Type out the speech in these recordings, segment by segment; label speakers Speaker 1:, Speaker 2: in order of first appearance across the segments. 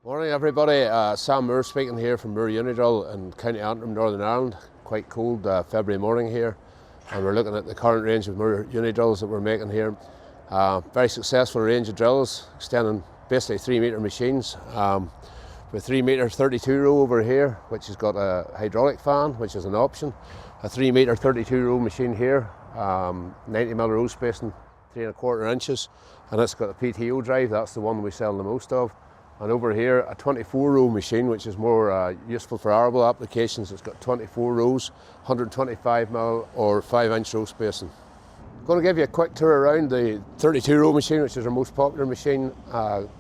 Speaker 1: Morning everybody, Sam Moore speaking here from Moore Uni Drill in County Antrim, Northern Ireland. Quite cold February morning here, and we're looking at the current range of Moore Uni Drills that we're making here. Very successful range of drills, extending basically 3 metre machines. With 3 metre 32 row over here, which has got a hydraulic fan, which is an option. A 3 metre 32 row machine here, 90mm row spacing, 3¼ inches, and it's got a PTO drive. That's the one we sell the most of. And over here, a 24 row machine, which is more useful for arable applications. It's got 24 rows, 125mm or 5-inch row spacing. I'm going to give you a quick tour around the 32 row machine, which is our most popular machine,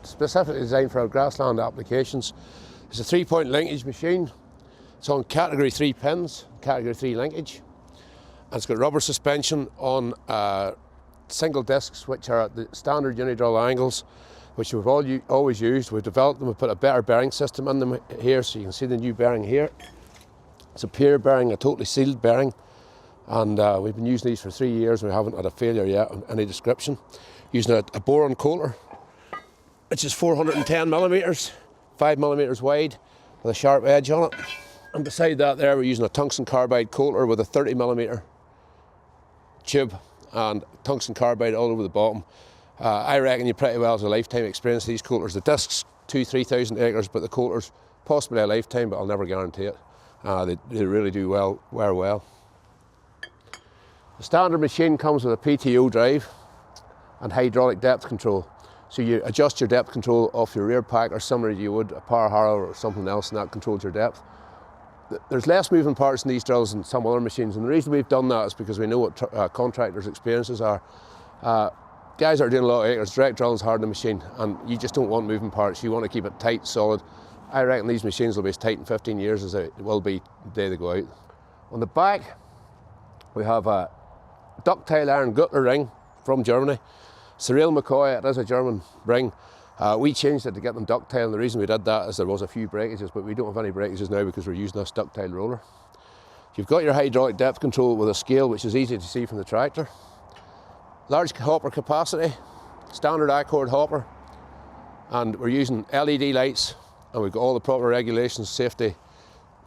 Speaker 1: specifically designed for our grassland applications. It's a 3-point linkage machine. It's on category 3 pins, category 3 linkage. And it's got rubber suspension on single discs, which are at the standard uni drill angles, which we've always used. We've developed them, we've put a better bearing system in them here, so you can see the new bearing here. It's a pure bearing, a totally sealed bearing, and we've been using these for 3 years and we haven't had a failure yet on any description. Using a boron coulter, which is 410mm, 5mm wide, with a sharp edge on it. And beside that there, we're using a tungsten carbide coulter with a 30mm tube and tungsten carbide all over the bottom. I reckon you pretty well as a lifetime experience these coulters. The discs 2,000–3,000 acres, but the coulters possibly a lifetime, but I'll never guarantee it. They really do wear well. The standard machine comes with a PTO drive and hydraulic depth control. So you adjust your depth control off your rear pack, or similar to you would a power harrow or something else, and that controls your depth. There's less moving parts in these drills than some other machines, and the reason we've done that is because we know what contractors' experiences are. Guys that are doing a lot of acres, direct drilling's hard on the machine, and you just don't want moving parts. You want to keep it tight, solid. I reckon these machines will be as tight in 15 years as it will be the day they go out. On the back, we have a ductile iron Guttler ring from Germany. Cyril McCoy, it is a German ring. We changed it to get them ductile, and the reason we did that is there was a few breakages, but we don't have any breakages now because we're using this ductile roller. You've got your hydraulic depth control with a scale, which is easy to see from the tractor. Large hopper capacity, standard I-cord hopper, and we're using LED lights, and we've got all the proper regulations, safety,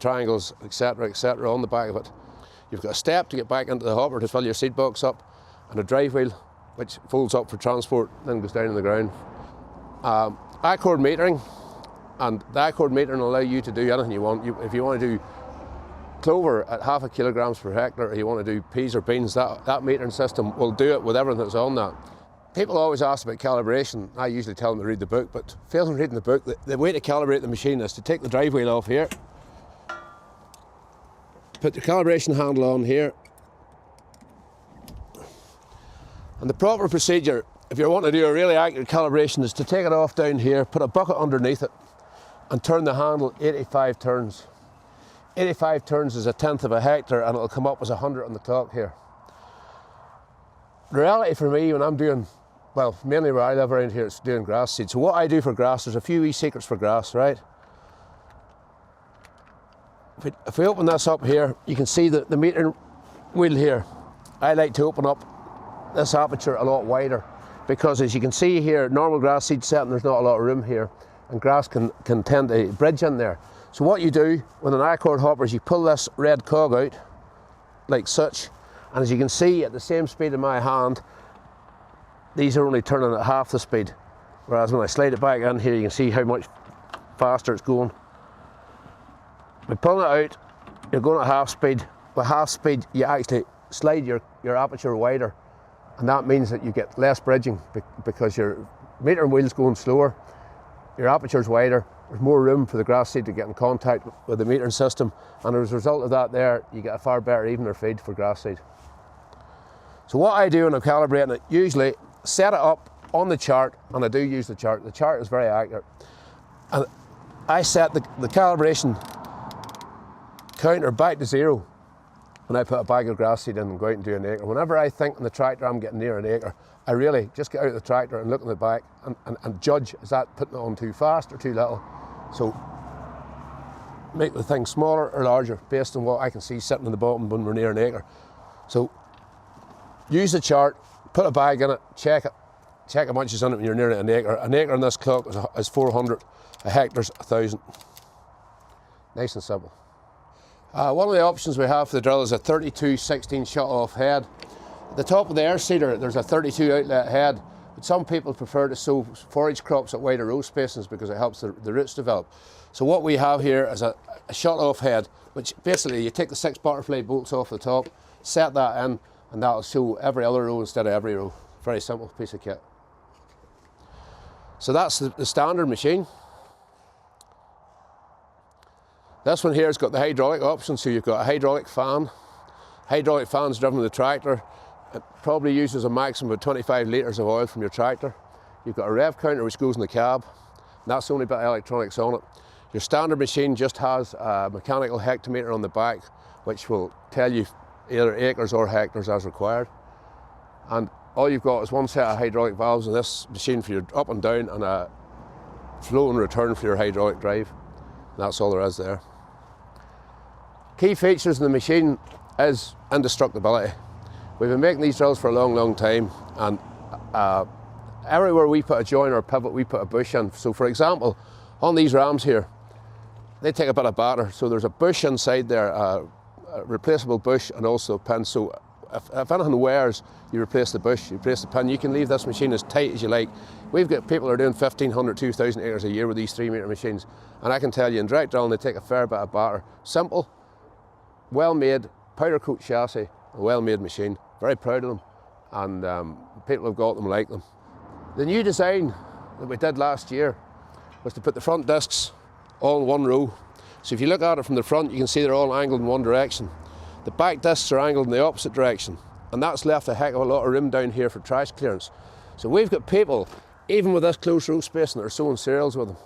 Speaker 1: triangles, etc., on the back of it. You've got a step to get back into the hopper to fill your seed box up, and a drive wheel which folds up for transport, then goes down on the ground. I-cord metering, and the I-cord metering will allow you to do anything you want. If you want to do clover at 0.5 kilograms per hectare, or you want to do peas or beans, that metering system will do it with everything that's on that. People always ask about calibration. I usually tell them to read the book, but failing reading the book, the way to calibrate the machine is to take the drive wheel off here, put the calibration handle on here, and the proper procedure, if you want to do a really accurate calibration, is to take it off down here, put a bucket underneath it, and turn the handle 85 turns. 85 turns is 1/10 of a hectare, and it'll come up as 100 on the clock here. The reality for me, when I'm doing, well, mainly where I live around here, it's doing grass seed. So what I do for grass, there's a few wee secrets for grass, right? If we open this up here, you can see the metering wheel here. I like to open up this aperture a lot wider, because as you can see here, normal grass seed setting, there's not a lot of room here, and grass can tend to bridge in there. So what you do with an I-cord hopper is you pull this red cog out, like such, and as you can see at the same speed in my hand, these are only turning at half the speed, whereas when I slide it back in here, you can see how much faster it's going. By pulling it out, you're going at half speed. With half speed, you actually slide your aperture wider, and that means that you get less bridging because your metering wheel's going slower, your aperture's wider, there's more room for the grass seed to get in contact with the metering system, and as a result of that there, you get a far better evener feed for grass seed. So what I do when I'm calibrating it, usually set it up on the chart, and I do use the chart. The chart is very accurate. And I set the calibration counter back to 0 when I put a bag of grass seed in and go out and do an acre. Whenever I think on the tractor I'm getting near an acre, I really just get out of the tractor and look in the back and judge, is that putting it on too fast or too little? So make the thing smaller or larger based on what I can see sitting in the bottom when we're near an acre. So use the chart, put a bag in it, check it, check how much is in it when you're near an acre. An acre in this clock is 400, a hectare's 1,000. Nice and simple. One of the options we have for the drill is a 32/16 shut-off head. At the top of the air seeder, there's a 32 outlet head, but some people prefer to sow forage crops at wider row spacings because it helps the roots develop. So what we have here is a shut-off head, which basically you take the 6 butterfly bolts off the top, set that in, and that'll sow every other row instead of every row. Very simple piece of kit. So that's the standard machine. This one here has got the hydraulic option, so you've got a hydraulic fan. Hydraulic fan's driven with the tractor. It probably uses a maximum of 25 litres of oil from your tractor. You've got a rev counter which goes in the cab, and that's the only bit of electronics on it. Your standard machine just has a mechanical hectometer on the back, which will tell you either acres or hectares as required. And all you've got is one set of hydraulic valves in this machine for your up and down, and a flow and return for your hydraulic drive. And that's all there is there. Key features in the machine is indestructibility. We've been making these drills for a long, long time, and everywhere we put a joint or a pivot, we put a bush in. So for example, on these rams here, they take a bit of batter. So there's a bush inside there, a replaceable bush, and also a pin. So if anything wears, you replace the bush, you replace the pin. You can leave this machine as tight as you like. We've got people who are doing 1,500, 2,000 acres a year with these 3-metre machines. And I can tell you, in direct drilling, they take a fair bit of batter. Simple, well-made, powder coat chassis, a well-made machine. Very proud of them, and people who've got them like them. The new design that we did last year was to put the front discs all in one row. So if you look at it from the front, you can see they're all angled in one direction. The back discs are angled in the opposite direction, and that's left a heck of a lot of room down here for trash clearance. So we've got people, even with this close row spacing, that are sowing cereals with them.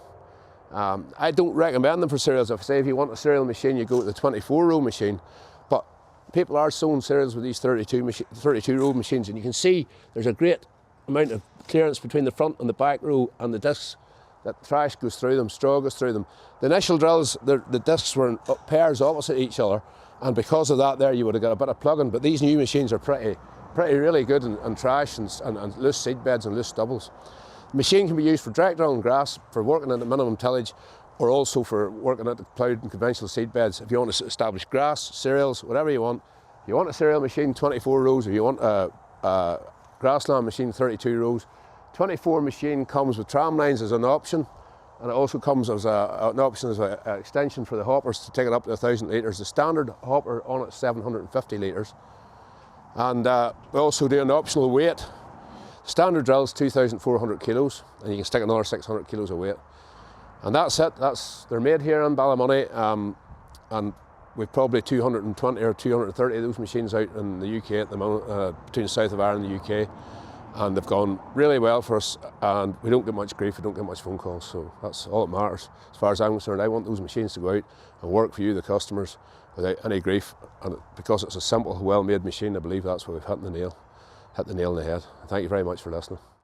Speaker 1: I don't recommend them for cereals. If I say if you want a cereal machine, you go to the 24-row machine. But people are sowing cereals with these 32-row machines, and you can see there's a great amount of clearance between the front and the back row and the discs. That trash goes through them, straw goes through them. The initial drills, the discs were in pairs opposite each other, and because of that there you would have got a bit of plugging, but these new machines are pretty really good in trash and loose seed beds and loose stubbles. The machine can be used for direct drilling grass, for working at the minimum tillage, or also for working at the ploughed and conventional seed beds. If you want to establish grass, cereals, whatever you want. If you want a cereal machine, 24 rows, or you want a grassland machine, 32 rows. 24 machine comes with tram lines as an option, and it also comes as an option as an extension for the hoppers to take it up to 1,000 litres. The standard hopper on it is 750 litres. And we also do an optional weight. Standard drill is 2,400 kilos, and you can stick another 600 kilos of weight. And that's it. They're made here in Ballymoney, and we've probably 220 or 230 of those machines out in the UK at the moment, between the south of Ireland and the UK. And they've gone really well for us, and we don't get much grief, we don't get much phone calls, so that's all that matters. As far as I'm concerned, I want those machines to go out and work for you, the customers, without any grief. And because it's a simple, well-made machine, I believe that's what we've hit the nail on the head. Thank you very much for listening.